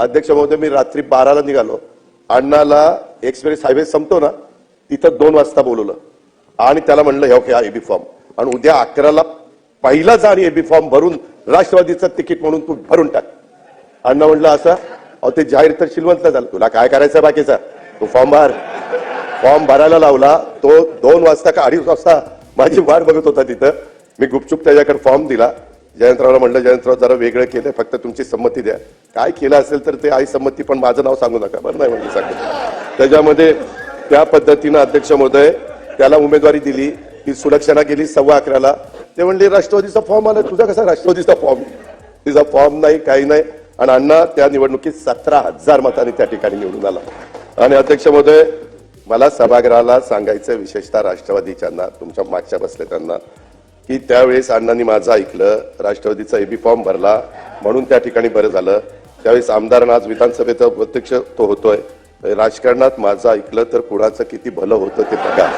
अध्यक्ष महोदय, मी रात्री 12ला निघालो. अण्णाला एक्सप्रेस हायवे संपतो ना तिथं 2 वाजता बोलवलं आणि त्याला म्हणलं ह्या एबी फॉर्म, आणि उद्या 11ला पहिला जा आणि एबी फॉर्म भरून राष्ट्रवादीचं तिकीट म्हणून तू भरून टाक. अण्णा म्हणलं असं, अहो ते जाहीर तर श्रीमंत झालं, तुला काय करायचं बाकीचा, तू फॉर्म भर. फॉर्म भरायला लावला. तो 2 वाजता का 2:30 वाजता माझी वाट बघत होता तिथं. मी गुपचूप त्याच्याकडे फॉर्म दिला. जयंतरावला म्हणलं, जयंतराव जरा वेगळं केलंय, फक्त तुमची संमती द्या. काय केलं असेल तर ते आई संमती, पण माझं नाव सांगू नका. बरं नाही म्हणजे सांगतो. त्याच्यामध्ये त्या पद्धतीनं अध्यक्ष महोदय त्याला उमेदवारी दिली. ती सुलक्षणा गेली 11:15ला. ते म्हणले राष्ट्रवादीचा फॉर्म आला. तुझा कसा राष्ट्रवादीचा फॉर्म? तिचा फॉर्म नाही, काही नाही. आणि अण्णा त्या निवडणुकीत 17,000 मतांनी त्या ठिकाणी निवडून आला. आणि अध्यक्ष महोदय, मला सभागृहाला सांगायचं, विशेषतः राष्ट्रवादीच्यांना, तुमच्या मागच्या बसलेल्यांना, की त्यावेळेस अण्णांनी माझं ऐकलं, राष्ट्रवादीचा एबी फॉर्म भरला म्हणून त्या ठिकाणी बरं झालं. त्यावेळेस आमदार, आज विधानसभेचा अध्यक्ष तो होतोय. राजकारणात माझं ऐकलं तर कुणाचं किती भलं होतं ते बघा.